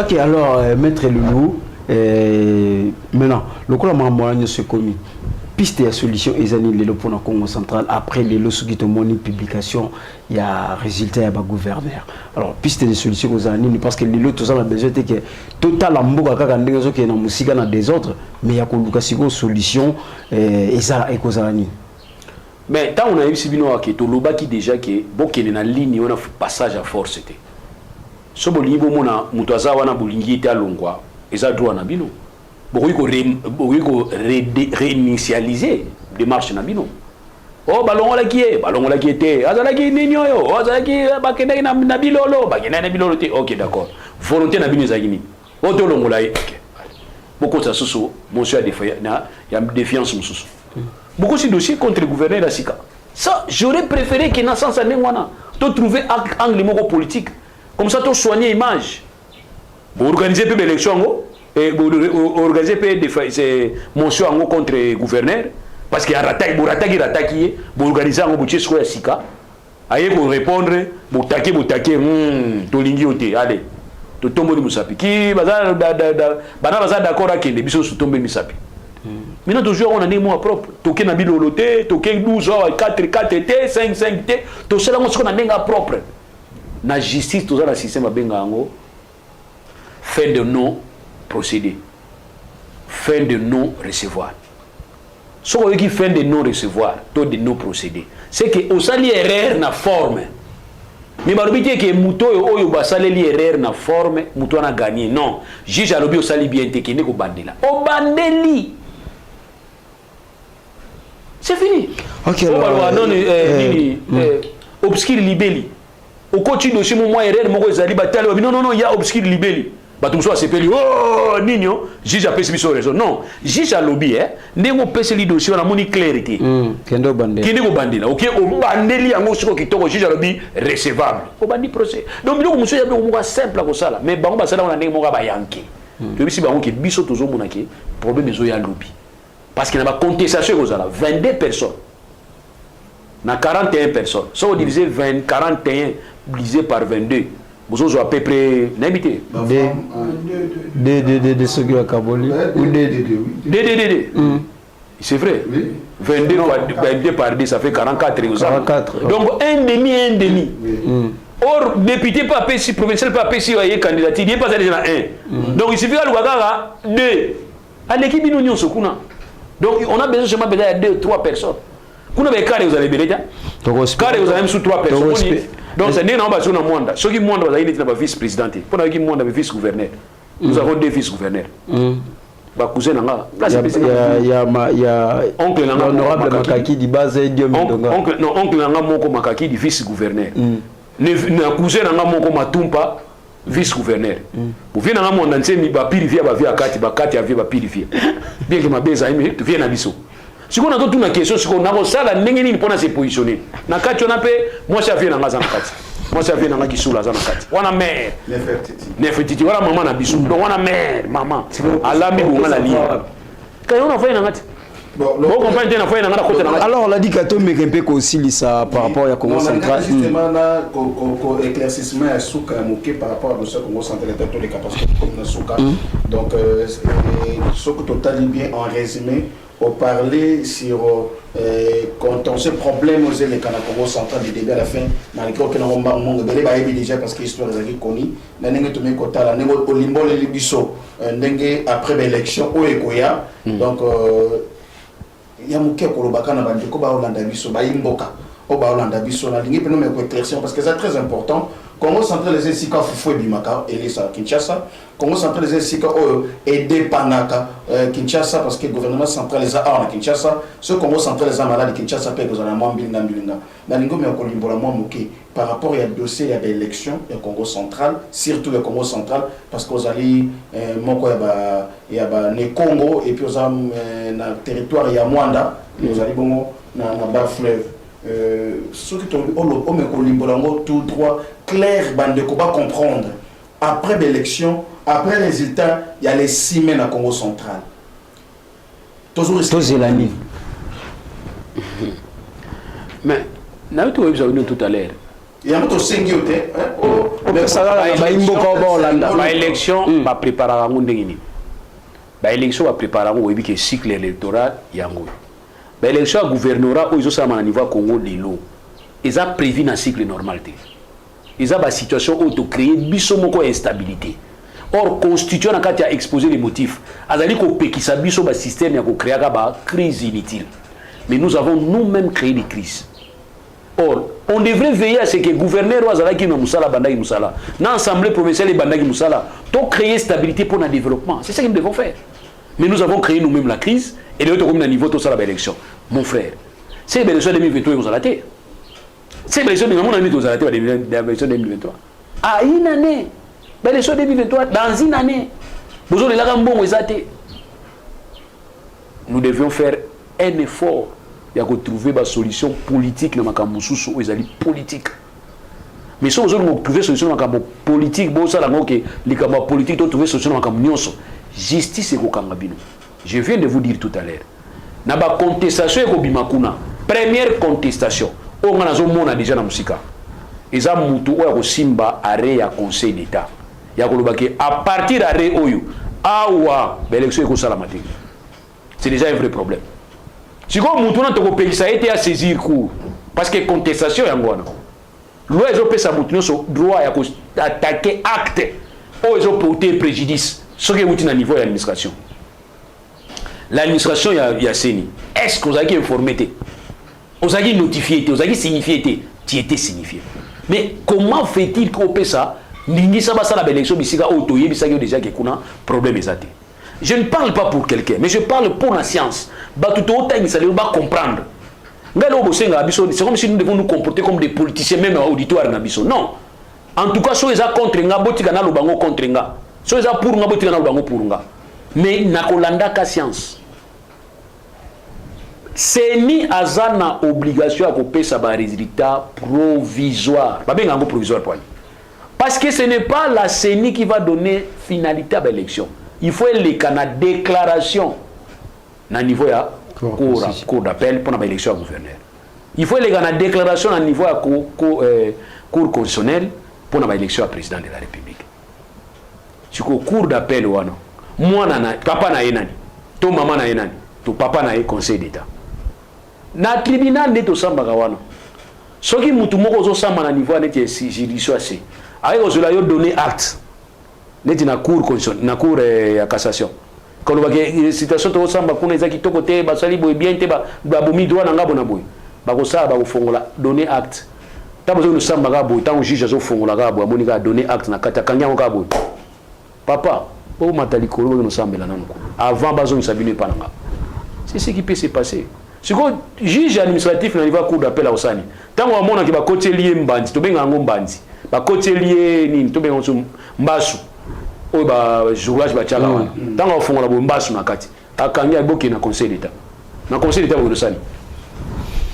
Ok, alors, Maître Loulou, maintenant, le coup de se commis. Piste et solution, ils ont pour le Congo central. Après les lots qui ont publication, il y a résultat, il y a gouverneur. Alors, piste de solution aux années, parce que les lots, tout ça, a besoin de total amour à la qui est dans musique, dans des autres, mais il y a une solution et ça, et aux années. Mais tant on a eu ce bino qui to loba qui déjà qui bon qui est dans la ligne on a passage à force c'était so bolingo mona muto aza wana bolingi ta longwa eza droit na bino ko réinitialiser démarche na bino oh balongola qui était azala ki nini yo azala ki bakenda na bilolo bakenda na bilolo te OK d'accord volonté na bino ezagini o to longola OK beaucoup ça soso monsieur a défiance na ya défiance mususu beaucoup de dossiers contre le gouverneur d'Asika. Ça, j'aurais préféré qu'il y ait un sens à Nengwana. Tu trouver un angle politique. Comme ça, tu soigner l'image. Vous organisez peu l'élection et vous organisez peu des motions contre le gouverneur. Parce qu'il y a vous attaquez, vous organisez un budget sur Asika. Allez, vous répondre, vous taquez, tu l'ingioté. Allez, tu tombes de Moussapi. Qui va d'accord avec les bisous sur tomber Moussapi. Maintenant, toujours, on a des mots propres. Toké na biloloté, toké 12 heures, 4 T, 5 T. Tout cela, on a des mots propres. La justice, tout ça, le système a bien fin de non-procédé. Fin de non-recevoir. Ce qu'on veut dire fin de non-recevoir, taux de non-procédé. C'est que au sali erreur na forme. Mais je dis que Mouto et Obasale l'erreur na forme, Mouto a gagné. Non. Juge à l'objet au sali bien tekene ko bandela. O bandeli. C'est fini. Ok. Obscur libelli. Au continue aussi mon moi erreur moko ezali batali non il y a obscur libelli. Batumso a sepeli oh nino juge a pesi biso raison. Non, juge a lobby ndenge pesi li dossier na moni clarité. Kendo bandela. OK o bandeli yango siko kitoko juge a lobby recevable. O bandi procès. Donc biloko monsieur ya biloko moko simple ko sala mais bango basala na ndenge moko ba yanké. To bisi bango ke biso tozo monaki problème ezo ya lobby. Parce qu'il y a une contestation, 22 personnes. Il y a 41 personnes. Si on divise 41 divisé par 22, vous avez à peu près n'habitez. De ceux qui ont Kaboli. C'est vrai. 22 par 2, ça fait 44. Donc un demi. Or, député pas si provincial pas si il y a candidature, il n'y a pas déjà un. Donc il suffit de 2. À l'équipe, nous sommes sous. Donc on a besoin seulement de 2 ou 3 personnes. Vous avez carré vous avez besoin. Carré vous avez sous 3 personnes. Donc c'est n'est pas sur le monde. Ceux qui monde vous avez été vice-président. Pour nous qui monde vice-gouverneur. Nous avons 2 vice-gouverneurs. Bah cousin nanga. Il y a oncle nanga honorable Makaki di base Dieu Mindonga. Oncle nanga moko Makaki di vice-gouverneur. Na cousin nanga moko Matumpa vice-gouverneur. Vous venez dans le monde entier, vous purifiez la vie à Kati, Kati a vu purifier. Bien que ma bise aime, tu viens à Bissau. Si on a toute une question, si on a ça, la n'est pas se positionner. Na Kati, on a fait, moi, ça vient dans la Kati. Moi, ça vient dans la Kati. On a mère. Nefertiti. On a maman à Bissau. Donc, on a mère, maman. Allah, mais on a la ligne. Quand on a fait dans la Kati. Alors, on a dit qu'à tout mais peu aussi ça par rapport à Congo central. Justement, là, éclaircissement à Souka moqué par rapport à ce Congo central et les capacités de Souka. Donc, ce que total bien en résumé, on parlait sur quand on se problème aux les Congo central du début à la fin, dans les cas que nous avons déjà parce que l'histoire est connue. Nous avons au limbo les Libiso, après l'élection au Ekoya. Donc, il y a muke kolobaka na bandeko ba Hollanda biso ba imboka o ba Hollanda biso na lingi peno me ko éclaircir parce que c'est très important. Congo central les sika fufu bimaka et les Kinshasa Congo central les sika aider panaka Kinshasa parce que le gouvernement central les a na Kinshasa ce Congo central les a malade Kinshasa pe kozana mwambi na mbilinga na lingo me ko limbola mwa muke par rapport à dossier ya élection au Congo central surtout le Congo central parce que ozali moko ya ba ne Congo et puis ozam na territoire ya Mwanda ozali bongo na bas fleuve ceux qui ont tout droit clair bande de comprendre après l'élection après le résultat il y a les 6 semaines à Congo central toujours l'année mais nous avons tout à l'heure il y a un autre 5 au élection va préparer un monde ni ba élection va préparer un webi que cycle électoral yango ba élection gouvernorat aux ça na niveau Congo lelo ils a prévu un cycle normalité ils a ba situation auto créer biso moko instabilité or constitution nakati a exposé les motifs azali ko pekisa biso ba système ya ko créer ba crise inutile mais nous avons nous-mêmes créé des crises. Or, on devrait veiller à ce que le gouverneur Ouazalaki no Moussala Bandagi Moussala, dans l'Assemblée provinciale Bandagi Moussala, pour créer stabilité pour le développement. C'est ça que nous devons faire. Mais nous avons créé nous-mêmes la crise et nous avons niveau tout ça la élection. Mon frère, c'est l'élection 2023 vous allez. C'est l'élection de mon ami vous allez l'élection 2023. À une année, l'élection 2023 dans une année. Vous avez la gambon nous devions faire un effort. Il y a trouver une solution politique dans les politique. Mais si vous avez trouvé une solution dans la politique, vous avez politique, trouver une solution dans la justice et je viens de vous dire tout à l'heure. Dans la contestation, première contestation, on a déjà dans la musique. Ils ont simba arrêt à conseil d'État. À partir d'arrêt, l'élection est salamate. C'est déjà un vrai problème. Si vous avez un pays, ça a été à saisir court. Parce que contestation est en loi. Loi, ils ont le droit d'attaquer acte. Ou ils ont porté préjudice. Ce qui est au niveau de l'administration. L'administration, il y a CENI. Est-ce que vous avez informé? Vous avez notifié? Vous avez signifié? Tu étais signifié. Mais comment fait-il qu'on fait ça? N'ingi ça va ça la élection, mais si vous avez déjà un problème. Je ne parle pas pour quelqu'un, mais je parle pour la science. Tout le ça va comprendre. C'est comme si nous devons nous comporter comme des politiciens, même à l'auditoire. Non. En tout cas, si vous êtes contre nga, vous êtes contre nga. Si vous êtes pour nga, vous êtes pour nga. Mais nakolanda ka science. C'est ni azana obligation à couper sa résultat provisoire. Pas bien un provisoire. Parce que ce n'est pas la CENI qui va donner finalité à l'élection. Il faut les canaux déclaration à niveau de cour d'appel pour l'élection à gouverneur. Il faut les canaux déclaration à niveau de cour constitutionnelle pour l'élection à président de la République. Si le cour d'appel, moi, papa na enani, ton maman na enani, ton papa na conseil d'État. Na tribunal n'est au samba gawana. Ce qui m'a tout samba na niveau de juridiction assez. Avec aux donné acte. Neti na cour constitutionnelle, na cour ya cassation. Quand on voit que situation to samba kuna ezaki to côté ba sali boy bien te ba bomi droit na ngabo na boy. Ba ko sa ba ko fongola donner acte. Ta besoin de samba ga boy, tant juge azo fongola ga boy, monika donner acte na kata kanya ga boy. Papa, o matali ko no sambela nanu ko. Avant bazo misabine pa nga. C'est ce qui peut se passer. Si ko juge administratif na niveau cour d'appel à Osani. Tant on mona ki ba côté lié mbandi, to benga ngo mbandi. Ba côté lié nini to benga mbasu. Oh bah journaliste bah tchala tant qu'on fait la bombe basse na kati akangi aboki na conseil d'État Bono Sani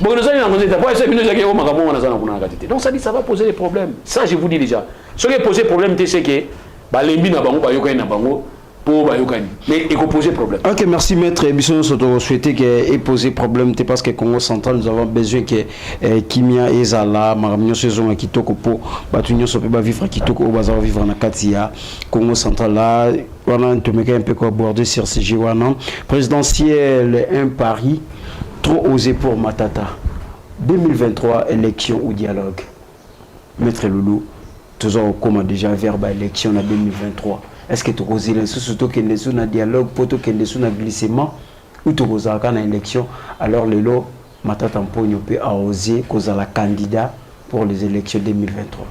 na conseil d'État pour essayer de nous dire makambo na zana kuna kati donc ça dit ça va poser des problèmes ça je vous dis déjà ce qui pose problème c'est que bah lembi na bango ba yokani na bango pour ba yokani mais il faut poser problème. OK, merci maître Bisson Soto souhaiter que ait posé problème parce que Congo central nous avons besoin que kimia ezala maramnyo saison kitoko po batunyo sope ba vivre kitoko o bazava vivre na katia Congo central là on a un peu quoi aborder sur ce J1 présidentiel un pari trop osé pour Matata 2023 élection ou dialogue maître Loulou toujours comme déjà vers élection en 2023. Est-ce que tu as osé surtout qu'il y a un dialogue, pour qu'il y ait un glissement, ou tu as osé une élection, alors le lot, Matata Mponyo peut oser causer la candidat pour les élections 2023.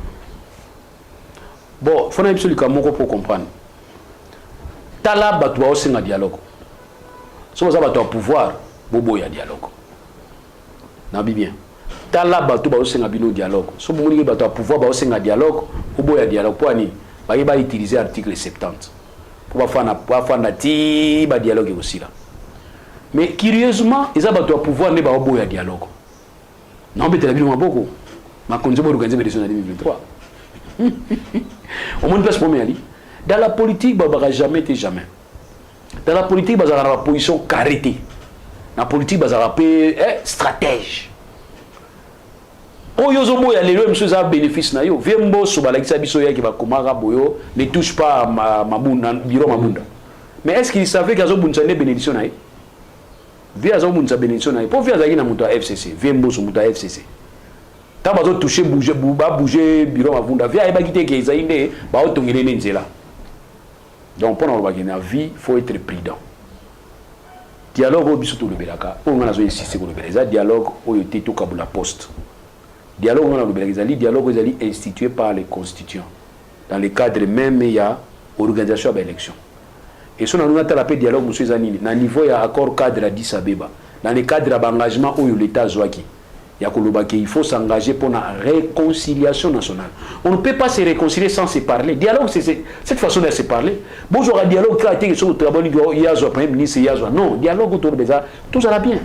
Bon, il faut absolument pour comprendre. Tala batwa aussi un dialogue. Si vous avez un pouvoir, bobo y a dialogue. Nabi bien. Tala batwa aussi un dialogue. Si vous avez un pouvoir, aussi un dialogue, bobo y a dialogue. Pour ani. Il va utiliser l'article 70 pour faire un dialogue aussi là. Mais curieusement, ils ont pouvoir ne pas avoir un dialogue. Non, mais tu as vu beaucoup. Ma condition pour organiser l'élection en 2023. Au moins place pour aller. Dans la politique, il n'y jamais été jamais. Dans la politique, il y a une position carrétée. Dans la politique, il y a un stratège. Oyo zobo ya lelo monsieur za bénéfice na yo. Viembo so balakisa biso ya ki ba komaka boyo ne touche pas à Mabunda, bureau Mabunda. Mais est-ce qu'il savait qu'il y a une bénédiction na ye? Via zo munza bénédiction na ye. Pour via zaki na muto FCC, viembo so muto FCC. Tant bazo toucher bouger bureau Mabunda. Via eba kité ke izainde ba otongele nzela. Donc pour nous la vie, il faut être prudent. Dialogue au biso to le belaka. On a insister sur le belaka. Dialogue au yoté to kabula poste. Dialogue on a le belaka. Dialogue est institué par les constituants. Dans le cadre même il y a organisation d'élection. Et si on a tapé dialogue monsieur Zanini, dans niveau il y a accord cadre à 10 Abeba. Dans le cadre d'engagement où l'État Zouaki. Il faut s'engager pour la réconciliation nationale. On ne peut pas se réconcilier sans se parler. Dialogue, c'est cette façon de se parler. Bonjour, dialogue, non, dialogue autour de ça, tout ça va bien.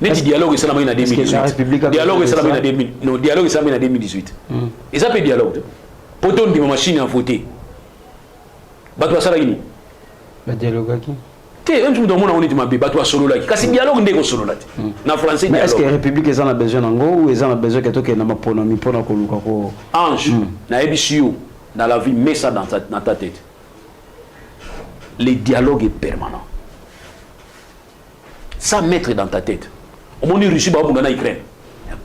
Le dialogue, c'est la main à 2018. Dialogue, c'est la main à 2018. Non, dialogue, c'est la main à 2018. Et ça fait dialogue. Pour ton de machine à voter. Batwa Saragini. Le dialogue à qui? Un jour dans mon on est ma bébé, toi solo là. Kasi dialogue n'est que solo là. Na français. Mais est-ce que la République est en a besoin en gros ou est en a besoin que toi qui n'as pas pour nous pour nous Ange, na ebisio, dans la vie, mets ça dans ta tête. Le dialogue est permanent. Ça mettre dans ta tête. Au moment où Russie va au Ukraine,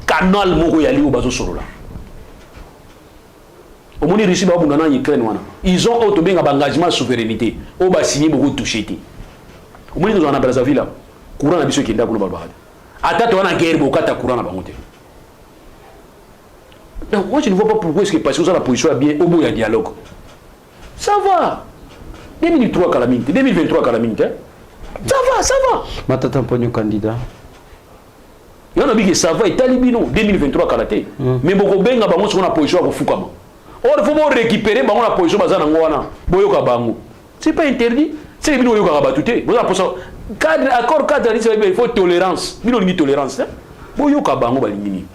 canal moko yali au bazo solo là. Au moment où Russie va au Ukraine wana, ils ont autobé un engagement souveraineté. Au bas signé beaucoup touché. Au moment où nous en a Brazzaville là, courant na biso qui nda ko balba. Ata to wana guerre bokata courant na bangote. Donc moi je ne vois pas pourquoi est-ce que parce que ça la position est bien au bout il y a dialogue. Ça va. 2003 calamité, 2023 calamité. Ça va. Matata pogno candidat. Il y en a dit que ça va, Italibino, 2023 karaté. Mais beaucoup benga bango sur la position à Fukama. Or, il faut récupérer bango la position bazana ngwana. Boyoka bango. C'est pas interdit. C'est les bino yoka rabatouté. Vous avez pour ça. Cadre, accord cadre, il faut tolérance. Bino ni tolérance. Boyoka bango balingini.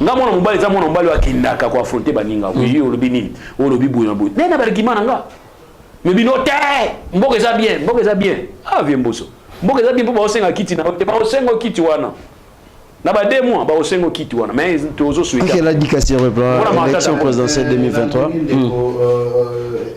Nga mwana mobali za mwana mobali wa kindaka kwa affronter baninga. Oui, olobi nini? Olobi boyo na boyo. Nena barikimana nga. Mais bino te, mboke za bien. Ah viens boso. Mboke za bien pour ba osenga kiti na ba osenga kiti wana. Na ba 2 mois ba osenga kiti wana. Mais tozo souhaiter. Quelle indication pour l'élection présidentielle 2023?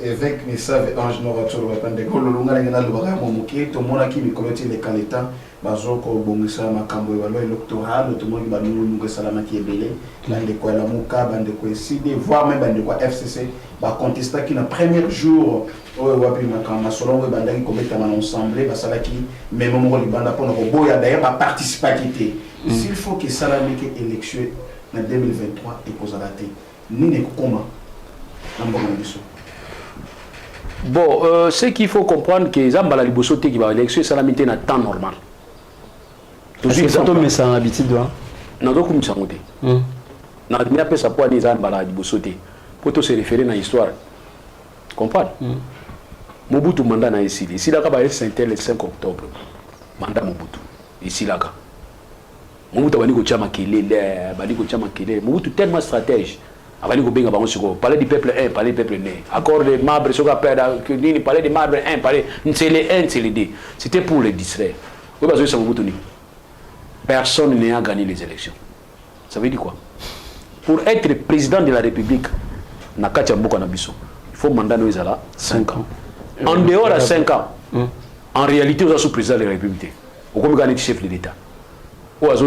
Évêque Missave Ange Noratoro Pande ko lolunga ngena lobaka momuke to mona ki mikoloti le kaleta bazoko bongisa makambo ya loi électoral to mona banungu ngo salama ki ebele bande ko la muka bande ko CD voire même bande ko FCC ba contesta ki na premier jour o wapi makama solongo bande ki kometa na ensemble ba salaki même mo libanda pona ko boya d'ailleurs ba participer kité s'il faut que salami ki élection na 2023 et cause la té ni ne comment na mbongo biso. Bon, ce qu'il faut comprendre que les Zambala Libosoté qui va élection, c'est la mise en temps normal. Toujours exemple. Mais ça en habitude, hein? Non, donc comme ça monte. Na admira pe sa poa ni Zambala Libosoté. Pour se référer dans l'histoire. Comprendre? Mobutu mandat na ici. Ici là ka c'était le 5 octobre. Mandat Mobutu. Ici là ka. Mobutu bani ko chama kelele, bani ko chama kelele. Mobutu tellement stratège. Avant de bien parler du peuple 1, parler du peuple né. Accord de marbre, ce qu'on appelle parler de marbre 1, parler c'est les 1, c'est les 2. C'était pour les distraire. Personne n'a gagné les élections. Ça veut dire quoi? Pour être président de la République, il faut mandat nous 5 ans. En dehors de 5 ans, en réalité, vous êtes sous-président de la République. Vous avez gagné chef de l'État. Vous avez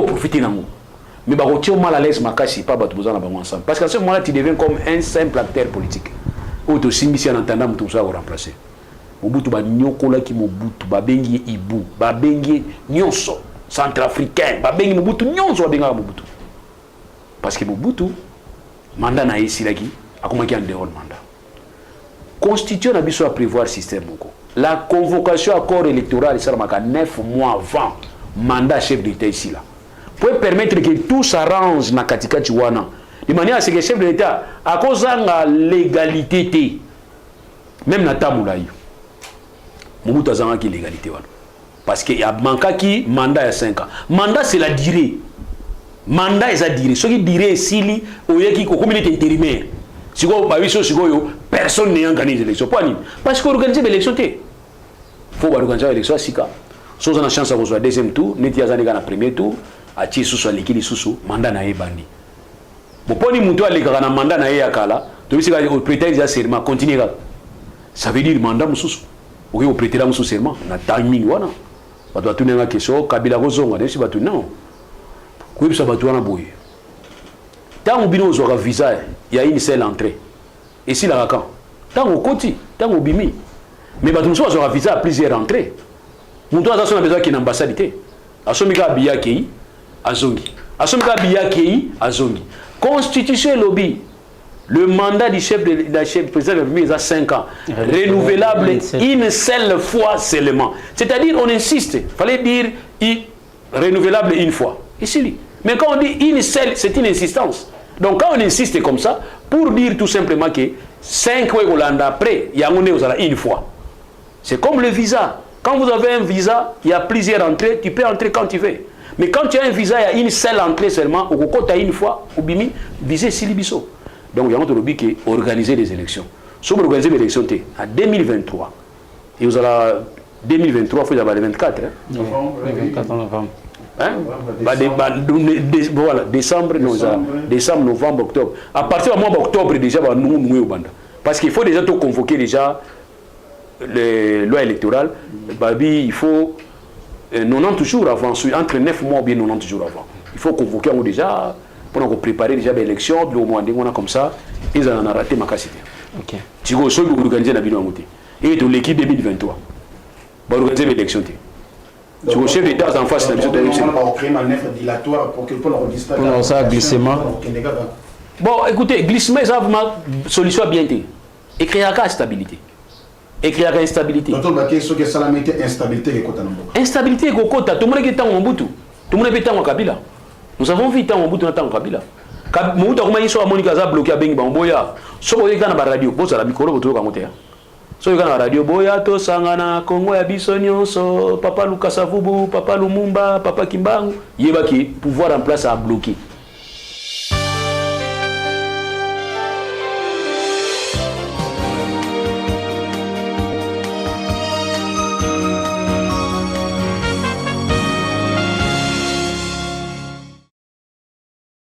profité de vous. Mais tu es mal à l'aise, pas ensemble. Parce qu'à ce moment-là, tu deviens comme un simple acteur politique. Ou tu es en entendant tout ça remplacer. Mobutu ba nyokola ki Mobutu ba bengi Ibu, ba bengi nyonso centrafricain, ba bengi Mobutu nyonso ba benga Mobutu. Parce que Mobutu mandat na ici là qui a comment qui en dehors mandat. Constitution na biso à prévoir système moko. La convocation à corps électoral ça maka 9 mois avant mandat chef d'État ici là. Pour permettre que tout s'arrange na katika chiwana. De manière à ce que le chef de l'État, à cause de la légalité, même na tamulaï, Mobutu a qui légalité. Parce qu'il y a manqué qui mandat à 5 ans. Mandat c'est la durée. Mandat est la durée. Ce qui dirait si au yaki ko communauté intérimaire. Si go ba biso si go personne n'a gagné les élections. Parce qu'organiser l'élection té. Faut organiser l'élection à 6 ans. so on a chance à rejoindre deuxième tour neti azani kana premier tour a ti susu alikili susu mandat na ebandi bon poni muto aleka na mandat na yakala to bisika au prêter déjà serment continuer ça veut dire mandat mususu oki au prêter mususu serment na timing wana bato atunenga question kabila kozonga nesi bato non kuibisa bato wana boye tant bino ozwaka visa ya une seule entrée et si la quand tant au koti tant au bimi mais bato mususu azwaka visa à plusieurs entrées muto aza sona besoin kina ambassade te asomika biya kei azongi asomika biya kei azongi constitution lobby le mandat du chef de la chef président de la République est à 5 ans renouvelable une seule fois seulement, c'est-à-dire on insiste, fallait dire renouvelable une fois ici, mais quand on dit une seule c'est une insistance, donc quand on insiste comme ça pour dire tout simplement que 5 fois Hollande après il y a une fois, c'est comme le visa. Quand vous avez un visa, il y a plusieurs entrées, tu peux entrer quand tu veux. Mais quand tu as un visa, il y a une seule entrée seulement, au côté une fois, au bimi, visé Silibiso. Donc il y a un lobby qui organiser des élections. Si vous organisez les élections, en 2023, et vous allez 2023, il faut y avoir le 24. Le 24 novembre. Hein? Voilà, décembre, novembre, octobre. À partir du mois d'octobre, déjà, nous, parce qu'il faut déjà tout convoquer déjà les lois électorales, il faut 90 jours avant, entre 9 mois ou bien 90 jours avant. Il faut convoquer déjà, pour préparer déjà l'élection, comme ça, ils en ont raté ma capacité. Ok. Tu vois, ce que vous organisez la vidéo et de l'équipe 2023, vous organisez l'élection. Tu vois, chef d'État en face de l'élection. On va créer un manœuvre dilatoire pour que le peuple pour ça, glissement. Bon, écoutez, glissement, c'est une solution bien été. Et créer la stabilité. Et créer la instabilité. Instabilité, instabilité, tout le monde est en Mobutu. Tout le monde est en Kabila. Nous avons vu en Mobutu en Kabila. Mobutu a commencé à Monica bloqué à Bengi Bamboya. Si vous avez la radio, vous avez la micro, vous avez so vous avez la radio, Boya, to Sangana, Congo, Abissonio, Papa Lucas Savubu, Papa Lumumba, Papa Kimbangu, Yébaki, pouvoir en place à bloquer.